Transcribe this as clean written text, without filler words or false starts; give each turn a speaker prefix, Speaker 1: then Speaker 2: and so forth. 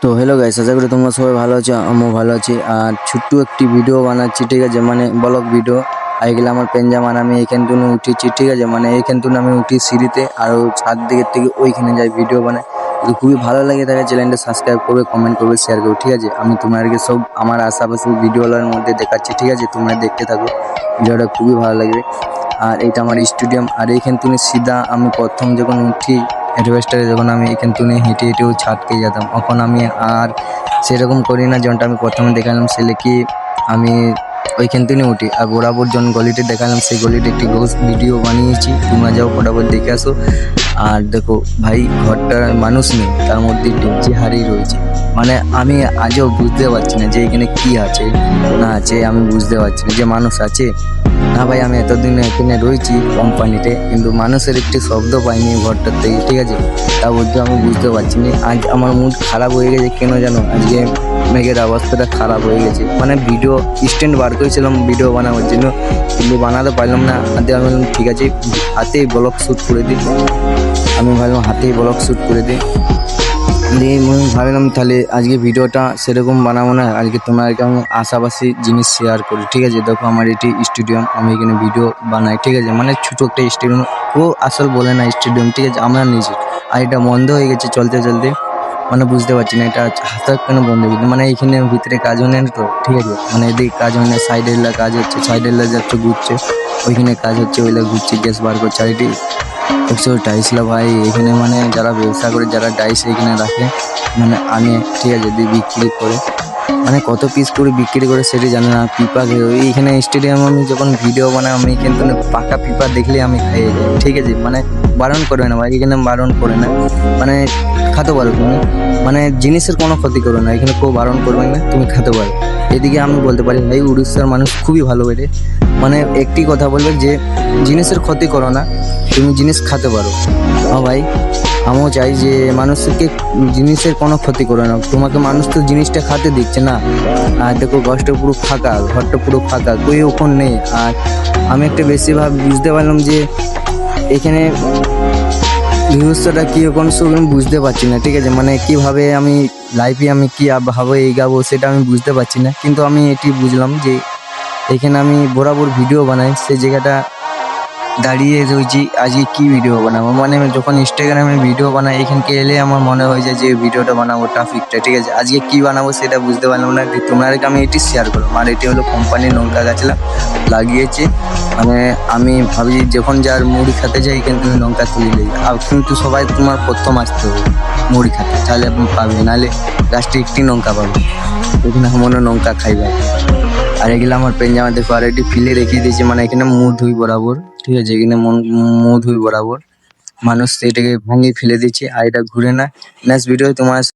Speaker 1: তো hello guys, আশা করি তোমরা সবাই ভালো আছো, আমিও ভালো আছি। আর ছোট্ট একটি ভিডিও বানাচ্ছি, ঠিক আছে, মানে ব্লগ ভিডিও। আইগুলো আমার পেঞ্জাম আর আমি এইখান থেকে উঠেছি, ঠিক আছে, মানে এইখান থেকে আমি উঠি সিঁড়িতে আর ছাদ দিকের থেকে ওইখানে যাই ভিডিও বানাই। যদি খুবই ভালো লাগে থাকে চ্যানেলটা সাবস্ক্রাইব করবে, কমেন্ট করবে, শেয়ার করবে, ঠিক আছে। আমি তোমাদেরকে সব আমার আশেপাশে ভিডিওগুলোর মধ্যে দেখাচ্ছি, ঠিক আছে, তোমরা দেখতে থাকো, ভিডিওটা খুবই ভালো লাগবে। আর এইটা আমার স্টেডিয়াম, আর এইখান থেকে সিধা আমি প্রথম যখন উঠি অ্যাডভেস্টারে, যখন আমি এখান থেকে হেঁটে হেঁটেও ছাদকে যেতাম, এখন আমি আর সেরকম করি না। যেমনটা আমি প্রথমে দেখালাম সেলে কি আমি ওইখান থেকে উঠি, আর বরাবর যখন গলিতে দেখালাম সেই গলিতে একটি রোজ ভিডিও বানিয়েছি, তোমরা যাও ফটাফট দেখে আসো। আর দেখো ভাই, ঘরটার মানুষ নেই, তার মধ্যে ডিজে হারিয়ে রয়েছে। মানে আমি আজও বুঝতে পারছি না যে এখানে কি আছে না আছে, আমি বুঝতে পারছি না যে মানুষ আছে না। ভাই আমি এতদিন এখানে রয়েছি কোম্পানিতে, কিন্তু মানুষের একটি শব্দ পাইনি ঘরটার থেকে, ঠিক আছে। তা বলতে আমি বুঝতে পারছি না, আজ আমার মুড খারাপ হয়ে গেছে কেন জানো? আজকে মেঘের অবস্থাটা খারাপ হয়ে গেছে। মানে ভিডিও স্ট্যান্ড বার করেছিলাম ভিডিও বানানোর জন্য, কিন্তু বানাতে পারলাম না। হাতে আমি বললাম ঠিক আছে হাতেই ব্লগ শ্যুট করে দিই, আমি ভাবলাম হাতেই ব্লগ শ্যুট করে দিই। দিয়ে আমি ভাবলাম তাহলে আজকে ভিডিওটা সেরকম বানাবো না, আজকে তোমাদেরকে আমি আশাপাশি জিনিস শেয়ার করি, ঠিক আছে। দেখো আমার এটি স্টেডিয়াম, আমি এখানে ভিডিও বানাই, ঠিক আছে, মানে ছোটো একটা স্টেডিয়াম, ও আসল বলে না স্টেডিয়াম, ঠিক আছে, আমরা নিজে। আর এটা বন্ধ হয়ে গেছে চলতে চলতে, মানে বুঝতে পারছি না এটা হাতে কেন বন্ধ হয়ে গেছে। মানে এইখানে ভিতরে কাজ হয় না তো, ঠিক আছে, মানে এদিকে কাজ হয় না, সাইডের কাজ হচ্ছে, সাইডের যাচ্ছে ঘুরছে, ওইখানে কাজ হচ্ছে, ওইলা ঘুরছে, গ্যাস বার করছে। আর এটি একশো টাইসলা ভাই, এখানে মানে যারা ব্যবসা করে, যারা ডাইস এখানে রাখে, মানে আনে, ঠিক আছে, দিয়ে বিক্রি করে, মানে কত পিস করে বিক্রি করে সেটি জানে না। পিপা খেয়ে এইখানে স্টেডিয়াম আমি যখন ভিডিও বানাই, আমি কিন্তু পাকা পিপা দেখলে আমি খাইয়ে যাই, ঠিক আছে, মানে বারণ করবে না ভাই, এখানে বারণ করে না, মানে খেতে পারো তুমি, মানে জিনিসের কোনো ক্ষতি করো না, এখানে কেউ বারণ করবে না, তুমি খেতে পারো। এদিকে আমি বলতে পারি ভাই উড়িষ্যার মানুষ খুবই ভালো বেড়ে, মানে একটি কথা বলবে যে জিনিসের ক্ষতি করো না, তুমি জিনিস খেতে পারো। হ্যাঁ ভাই, আমিও চাই যে মানুষকে জিনিসের কোনো ক্ষতি করে না। তোমাকে মানুষ তো জিনিসটা খেতে দিচ্ছে না। আর দেখো ঘরটা পুরো ফাঁকা, ঘরটা পুরো ফাঁকা, কেউ ওখানে নেই। আর আমি একটা বেশিরভাগ বুঝতে পারলাম যে এখানে ভিউজটা কি কোন আমি বুঝতে পারছি না, ঠিক আছে, মানে কিভাবে আমি লাইফে আমি কি ভাবে এগাবো সেটা আমি বুঝতে পারছি না। কিন্তু আমি এটি বুঝলাম যে এখানে আমি বরাবর ভিডিও বানাই, সেই জায়গাটা দাঁড়িয়ে রয়েছি আজকে কি ভিডিও বানাবো। মানে আমি যখন ইনস্টাগ্রামে ভিডিও বানাই, এখানকে এলে আমার মনে হয় যে ভিডিওটা বানাবো ট্রাফিকটা, ঠিক আছে, আজকে কি বানাবো সেটা বুঝতে পারলাম না। তোমাদেরকে আমি এটি শেয়ার করলাম। আর এটি হলো কোম্পানির লঙ্কা গাছ লাগিয়েছি, মানে আমি ভাবি যখন যার মুড়ি খেতে যাই এখান থেকে লঙ্কা তুলে নিই। আর কিন্তু সবাই তোমার প্রথম আসতে হবে মুড়ি খেতে, তাহলে আপনি পাবে, নাহলে লাস্টে একটি লঙ্কা পাবে, এখানে মনে লঙ্কা খাইবে। আর এগুলো আমার পেঞ্জামা দেখো, আর এটি ফিলে রেখে দিয়েছি, মানে এখানে মুখ ধুই বরাবর, ঠিক আছে, এখানে মুখ ধুই বরাবর, মানুষ এটাকে ভাঙিয়ে ফেলে দিচ্ছে। আর এটা ঘুরে না, নেক্সট ভিডিও তোমার